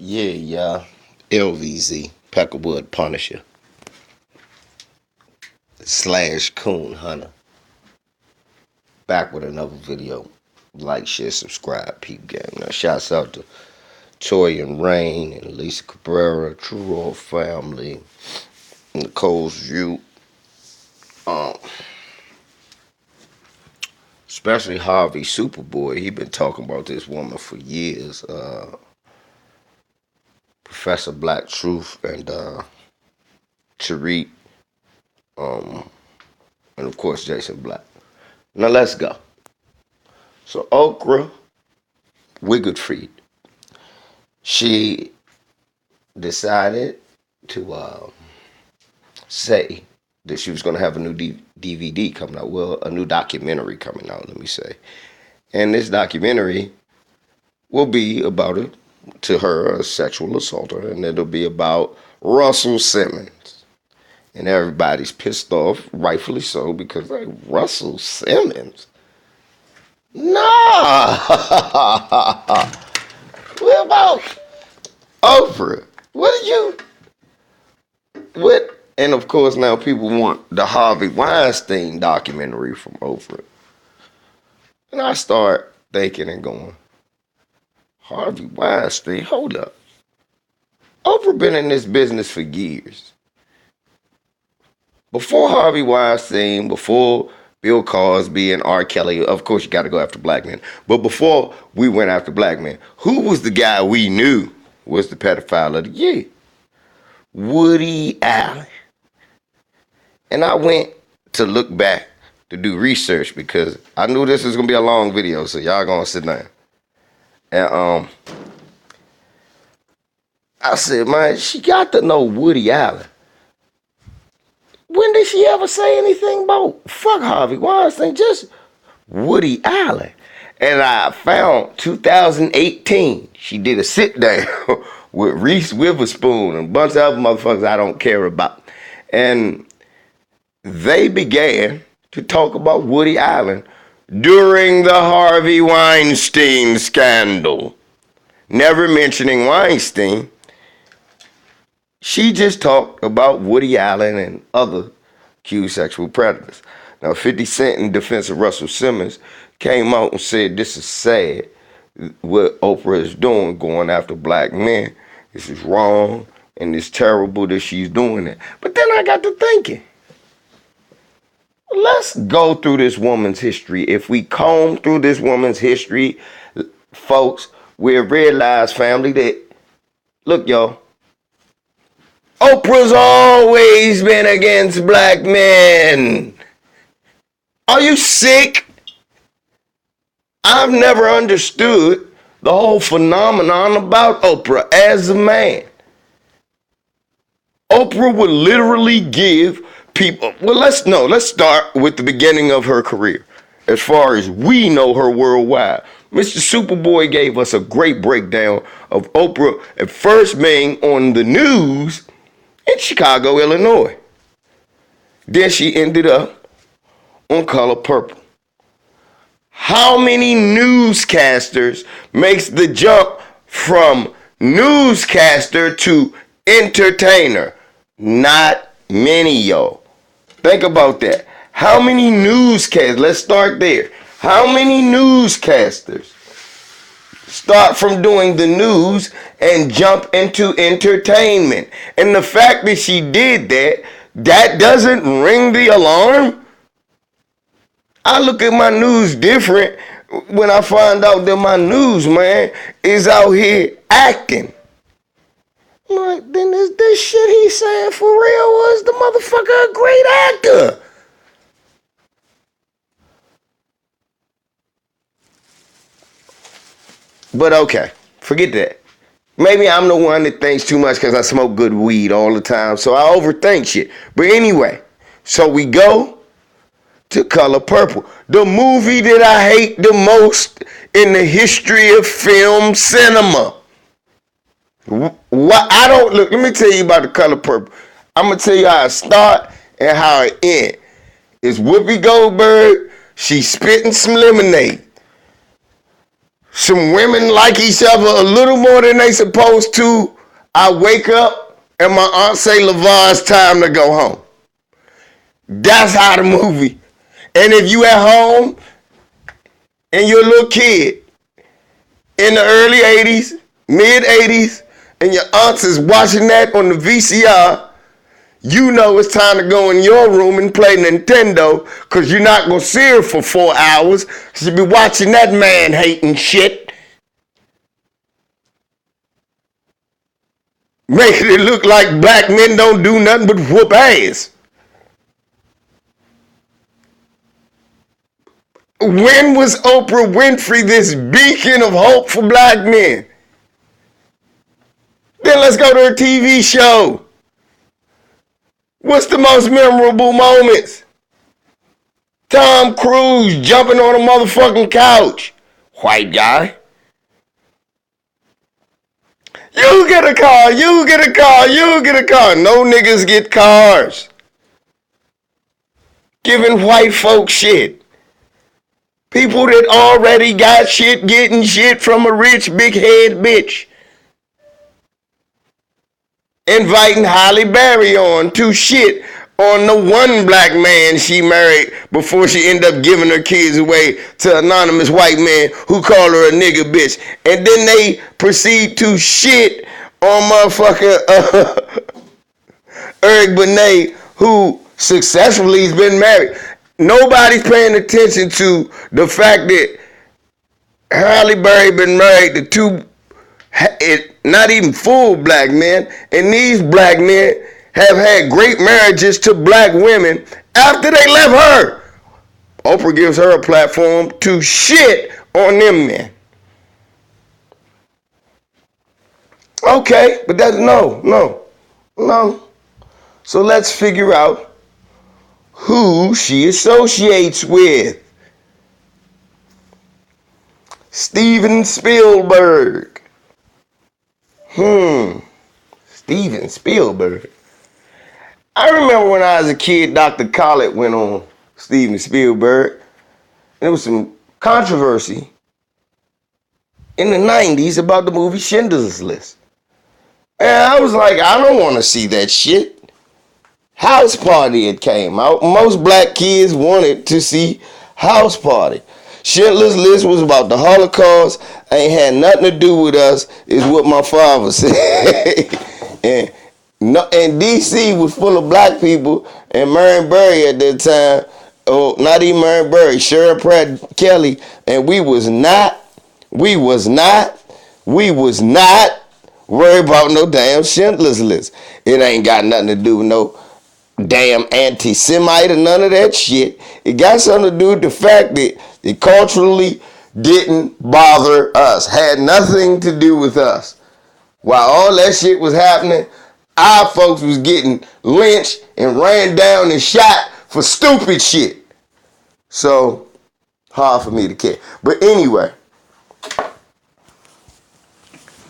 Yeah. LVZ, Peckerwood Punisher, / Coon Hunter. Back with another video. Like, share, subscribe, peep game. Now, shouts out to Toy and Rain and Lisa Cabrera, True Royal Family, Nicole's View. Um, Especially Harvey Superboy. He been talking about this woman for years. Professor Black Truth and Tariq, um, and of course Jason Black. Now let's go. So Oprah Winfrey, she decided to say that she was going to have a new DVD coming out. Well, a new documentary coming out, let me say. And this documentary will be about it, to her, a sexual assaulter, and it'll be about Russell Simmons. And everybody's pissed off, rightfully so, because like Russell Simmons. Nah. What about Oprah? What are you? What? And of course, now people want the Harvey Weinstein documentary from Oprah. And I start thinking and going, Harvey Weinstein, hold up. Oprah been in this business for years. Before Harvey Weinstein, before Bill Cosby and R. Kelly, of course you got to go after black men. But before we went after black men, who was the guy we knew was the pedophile of the year? Woody Allen. And I went to look back to do research because I knew this was going to be a long video, so y'all going to sit down. And I said, man, she got to know Woody Allen. When did she ever say anything about fuck Harvey Weinstein? Just Woody Allen. And I found 2018, she did a sit down with Reese Witherspoon and a bunch of other motherfuckers I don't care about. And they began to talk about Woody Allen during the Harvey Weinstein scandal. Never mentioning Weinstein. She just talked about Woody Allen and other accused sexual predators. Now, 50 Cent, in defense of Russell Simmons, came out and said this is sad, what Oprah is doing, going after black men. This is wrong, and it's terrible that she's doing it. But then I got to thinking, let's go through this woman's history. If we comb through this woman's history, folks, we'll realize, family, that, look, y'all, Oprah's always been against black men. Are you sick? I've never understood the whole phenomenon about Oprah as a man. Oprah would literally give people, let's start with the beginning of her career. As far as we know her worldwide, Mr. Superboy gave us a great breakdown of Oprah at first being on the news in Chicago, Illinois. Then she ended up on Color Purple. How many newscasters makes the jump from newscaster to entertainer? Not many, y'all. Think about that. How many newscasters? Let's start there. How many newscasters start from doing the news and jump into entertainment? And the fact that she did that, that doesn't ring the alarm. I look at my news different when I find out that my newsman is out here acting. I'm like, then is this shit he's saying for real, was the motherfucker a great actor? But okay, forget that. Maybe I'm the one that thinks too much because I smoke good weed all the time, so I overthink shit. But anyway, so we go to Color Purple, the movie that I hate the most in the history of film cinema. What I don't look. Let me tell you about the Color Purple. I'm gonna tell you how it start and how it end. It's Whoopi Goldberg. She spitting some lemonade. Some women like each other a little more than they supposed to. I wake up and my aunt say, LeVar, it's time to go home. That's how the movie. And if you at home and you're a little kid in the early 80s, mid 80s, and your aunts is watching that on the VCR, you know it's time to go in your room and play Nintendo, because you're not going to see her for 4 hours. She'll be watching that man-hating shit, making it look like black men don't do nothing but whoop ass. When was Oprah Winfrey this beacon of hope for black men? Then let's go to her TV show. What's the most memorable moments? Tom Cruise jumping on a motherfucking couch. White guy. You get a car, you get a car, you get a car. No niggas get cars. Giving white folks shit. People that already got shit getting shit from a rich big head bitch. Inviting Halle Berry on to shit on the one black man she married before she ended up giving her kids away to anonymous white man who called her a nigga bitch. And then they proceed to shit on motherfucker Eric Benet, who successfully has been married. Nobody's paying attention to the fact that Halle Berry been married to two not even full black men, and these black men have had great marriages to black women after they left her. Oprah gives her a platform to shit on them men. Okay, but that's no. So let's figure out who she associates with. Steven Spielberg. Steven Spielberg. I remember when I was a kid, Dr. Khaled went on Steven Spielberg. There was some controversy in the 90s about the movie Schindler's List. And I was like, I don't want to see that shit. House Party, it came out. Most black kids wanted to see House Party. Schindler's List was about the Holocaust. Ain't had nothing to do with us, is what my father said. and D.C. was full of black people, and Marion Barry at that time, not even Marion Barry, Cheryl Pratt Kelly, and we was not worried about no damn Schindler's List. It ain't got nothing to do with no damn anti-Semite or none of that shit. It got something to do with the fact that it culturally didn't bother us, had nothing to do with us. While all that shit was happening, our folks was getting lynched and ran down and shot for stupid shit. So, hard for me to care. But anyway,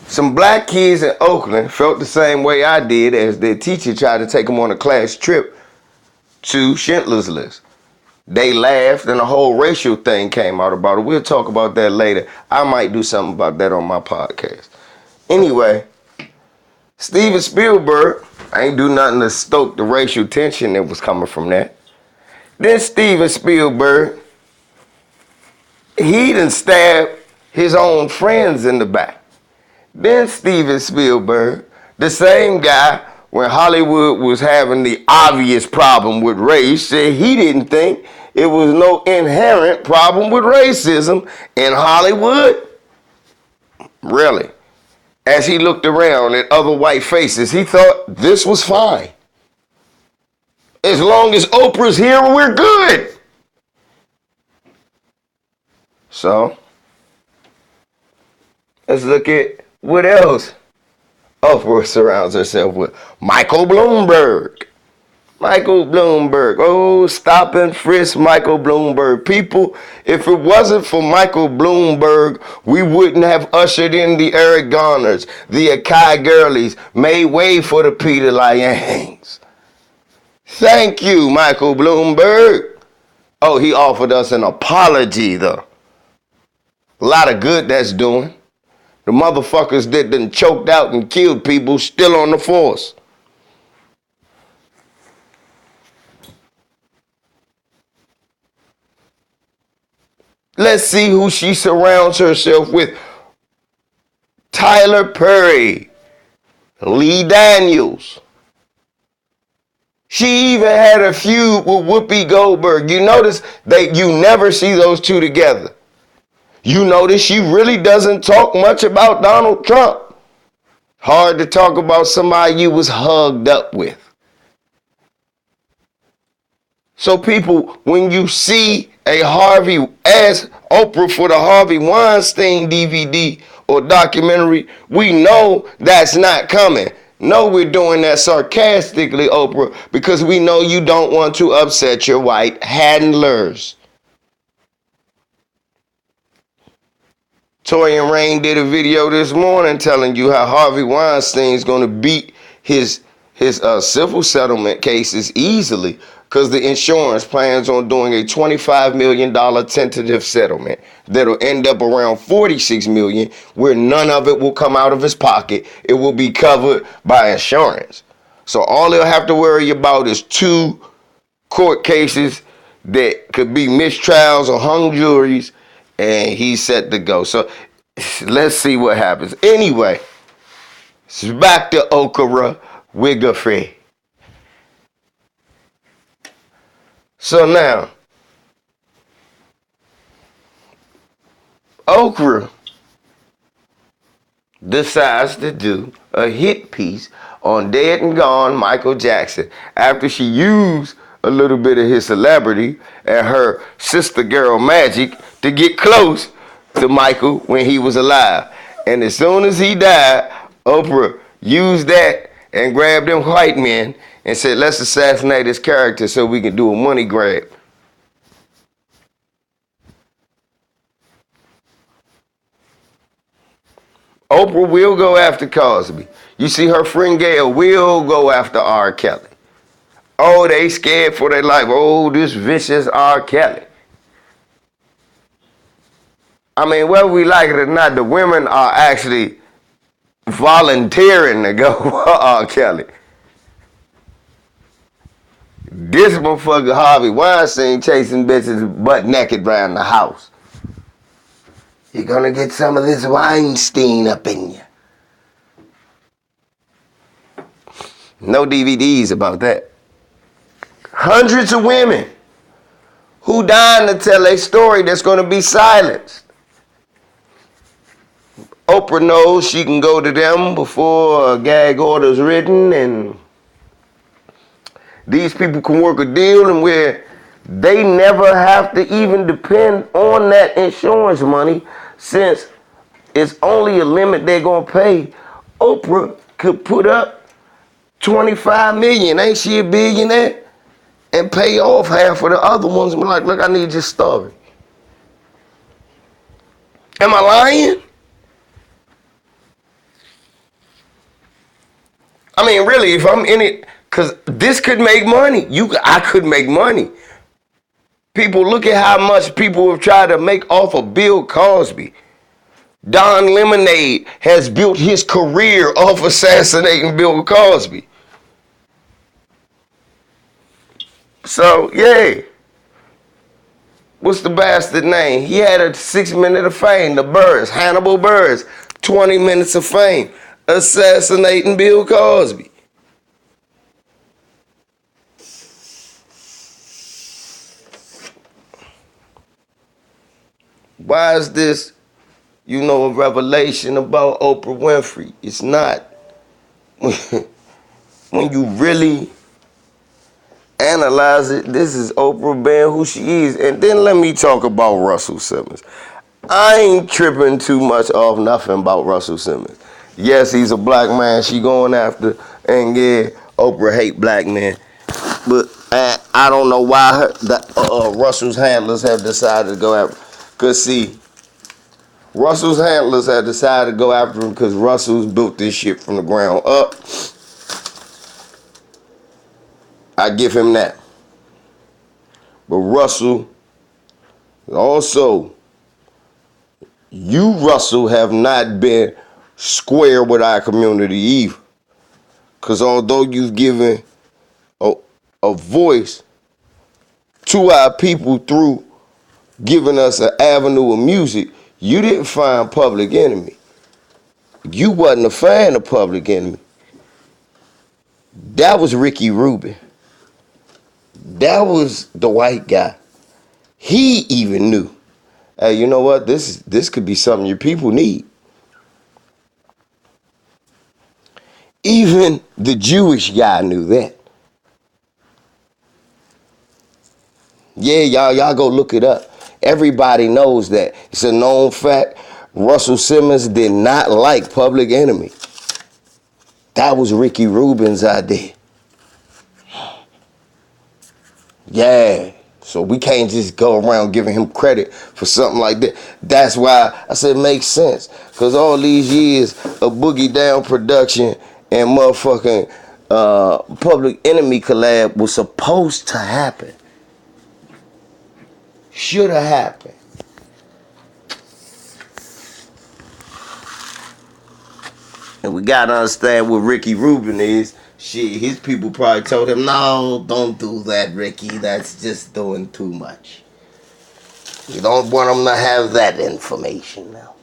some black kids in Oakland felt the same way I did as their teacher tried to take them on a class trip to Schindler's List. They laughed and a whole racial thing came out about it. We'll talk about that later. I might do something about that on my podcast. Anyway, Steven Spielberg ain't do nothing to stoke the racial tension that was coming from that. Then Steven Spielberg, he done stabbed his own friends in the back. Then Steven Spielberg, the same guy when Hollywood was having the obvious problem with race, said he didn't think it was no inherent problem with racism in Hollywood. Really. As he looked around at other white faces, he thought this was fine. As long as Oprah's here, we're good. So, let's look at what else Oprah surrounds herself with. Michael Bloomberg. Michael Bloomberg. Oh, stop and frisk Michael Bloomberg. People, if it wasn't for Michael Bloomberg, we wouldn't have ushered in the Eric Garners, the Akai Gurleys, made way for the Peter Liangs. Thank you, Michael Bloomberg. Oh, he offered us an apology, though. A lot of good that's doing. The motherfuckers that done choked out and killed people still on the force. Let's see who she surrounds herself with. Tyler Perry, Lee Daniels. She even had a feud with Whoopi Goldberg. You notice that you never see those two together. You notice she really doesn't talk much about Donald Trump. Hard to talk about somebody you was hugged up with. So people, when you see a Harvey, ask Oprah for the Harvey Weinstein DVD or documentary, we know that's not coming. No, we're doing that sarcastically, Oprah, because we know you don't want to upset your white handlers. Toy and Rain did a video this morning telling you how Harvey Weinstein is going to beat his civil settlement cases easily because the insurance plans on doing a $25 million tentative settlement that'll end up around $46 million, where none of it will come out of his pocket. It will be covered by insurance. So all he'll have to worry about is 2 court cases that could be mistrials or hung juries, and he's set to go. So let's see what happens. Anyway, it's back to Oprah Winfrey. So now, Oprah decides to do a hit piece on Dead and Gone Michael Jackson after she used a little bit of his celebrity and her sister girl magic to get close to Michael when he was alive. And as soon as he died, Oprah used that and grabbed them white men and said, let's assassinate his character so we can do a money grab. Oprah will go after Cosby. You see, her friend Gail will go after R. Kelly. Oh, they scared for their life. Oh, this vicious R. Kelly. I mean, whether we like it or not, the women are actually volunteering to go for R. Kelly. This motherfucker Harvey Weinstein chasing bitches butt naked around the house. You're gonna get some of this Weinstein up in you. No DVDs about that. Hundreds of women who dying to tell a story that's gonna be silenced. Oprah knows she can go to them before a gag order is written, and these people can work a deal and where they never have to even depend on that insurance money, since it's only a limit they're gonna pay. Oprah could put up $25 million, ain't she a billionaire? And pay off half of the other ones and be like, look, I need your story. Am I lying? I mean, really, if I'm in it, because this could make money. I could make money. People, look at how much people have tried to make off of Bill Cosby. Don Lemonade has built his career off assassinating Bill Cosby. So, yay. What's the bastard name? He had a 6 minute of fame. The Burrs, Hannibal Burrs, 20 minutes of fame. Assassinating Bill Cosby. Why is this, a revelation about Oprah Winfrey? It's not. When you really analyze it, this is Oprah being who she is. And then let me talk about Russell Simmons. I ain't tripping too much off nothing about Russell Simmons. Yes, he's a black man she going after, and yeah, Oprah hate black men. But I don't know why Russell's handlers have decided to go after. Because see, Russell's handlers have decided to go after him because Russell's built this shit from the ground up. I give him that. But Russell also You, Russell, have not been square with our community either. Because although you've given a, a voice to our people through giving us an avenue of music, you didn't find Public Enemy. You wasn't a fan of Public Enemy. That was Ricky Rubin. That was the white guy. He even knew, hey, you know what? This could be something your people need. Even the Jewish guy knew that. Yeah, y'all go look it up. Everybody knows that. It's a known fact. Russell Simmons did not like Public Enemy. That was Ricky Rubin's idea. Yeah. So we can't just go around giving him credit for something like that. That's why I said it makes sense. Because all these years of Boogie Down production and motherfucking Public Enemy collab was supposed to happen. Should have happened. And we gotta understand what Ricky Rubin is. Shit, his people probably told him, no, don't do that, Ricky. That's just doing too much. You don't want them to have that information now.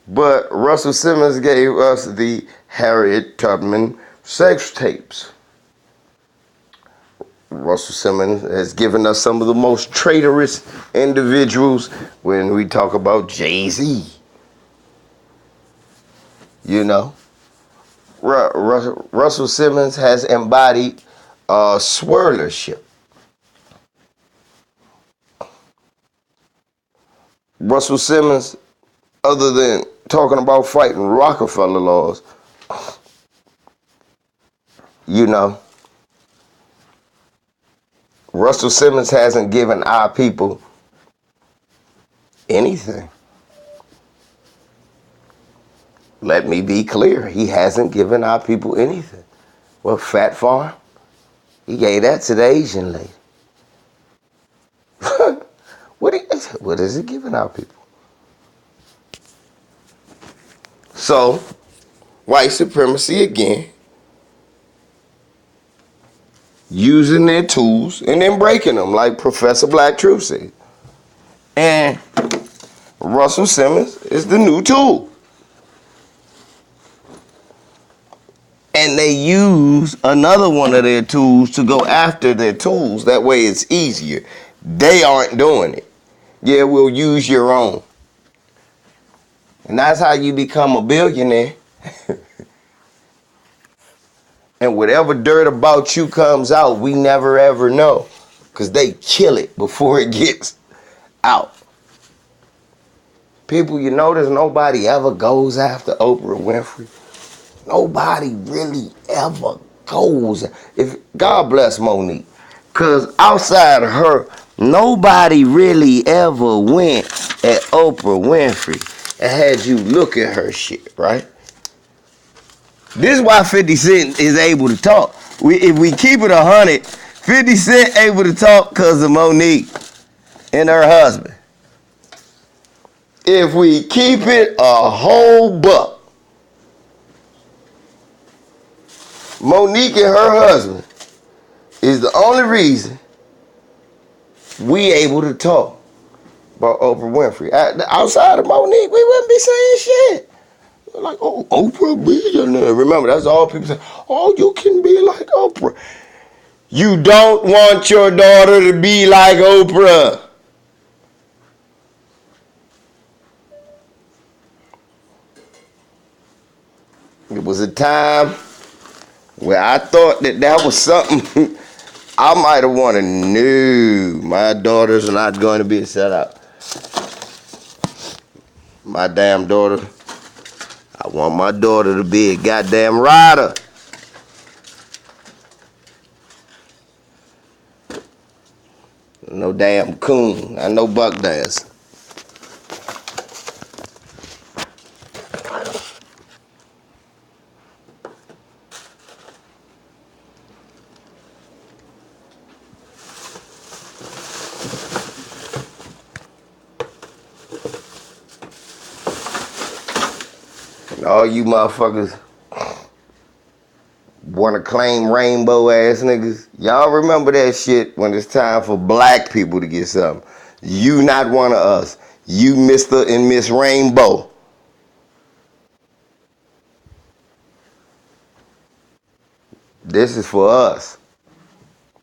But Russell Simmons gave us the Harriet Tubman sex tapes. Russell Simmons has given us some of the most traitorous individuals when we talk about Jay-Z. You know, Russell Simmons has embodied swirlership. Russell Simmons, other than talking about fighting Rockefeller laws, you know, Russell Simmons hasn't given our people anything. Let me be clear. He hasn't given our people anything. Well, Fat Farm, he gave that to the Asian lady. What is he giving our people? So, white supremacy again, using their tools and then breaking them, like Professor Black Truth said. And Russell Simmons is the new tool. And they use another one of their tools to go after their tools. That way it's easier. They aren't doing it. Yeah, we'll use your own. And that's how you become a billionaire. And whatever dirt about you comes out, we never ever know. Because they kill it before it gets out. People, you notice nobody ever goes after Oprah Winfrey. Nobody really ever goes. If God bless Monique. Because outside of her, nobody really ever went at Oprah Winfrey and had you look at her shit, right? This is why 50 Cent is able to talk. If we keep it 100, 50 Cent able to talk because of Monique and her husband. If we keep it a whole buck, Monique and her husband is the only reason we able to talk about Oprah Winfrey. Outside of Monique, we wouldn't be saying shit. Like, oh, Oprah billionaire. Remember, that's all people say. Oh, you can be like Oprah. You don't want your daughter to be like Oprah. It was a time where I thought that was something I might have wanted. No, my daughter's not going to be set up. My damn daughter, I want my daughter to be a goddamn rider. No damn coon. I know buck dance. All you motherfuckers want to claim rainbow ass niggas. Y'all remember that shit when it's time for black people to get something. You not one of us. You Mr. and Miss Rainbow. This is for us.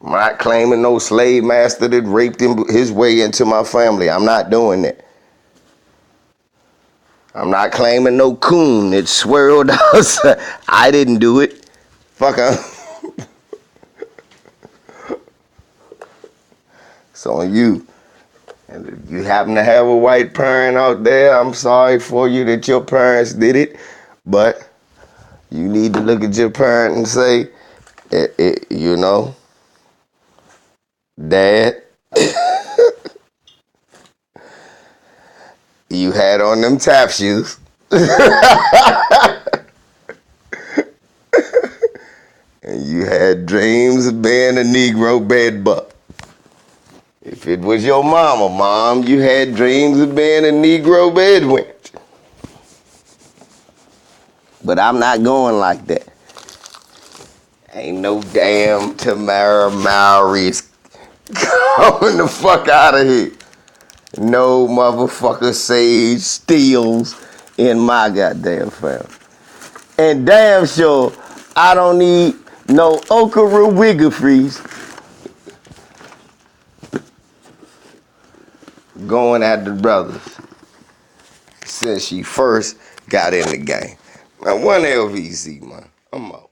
I'm not claiming no slave master that raped his way into my family. I'm not doing that. I'm not claiming no coon that swirled us. I didn't do it. Fuck her. It's on you. And if you happen to have a white parent out there, I'm sorry for you that your parents did it. But you need to look at your parent and say, you know, Dad, you had on them tap shoes. And you had dreams of being a Negro bed buck. If it was your mama, Mom, you had dreams of being a Negro bed wench. But I'm not going like that. Ain't no damn Tamara Mowry's coming the fuck out of here. No motherfucker Sage Steels in my goddamn family. And damn sure I don't need no okra wigger freeze going at the brothers since she first got in the game. Man, one LVC, man. I'm out.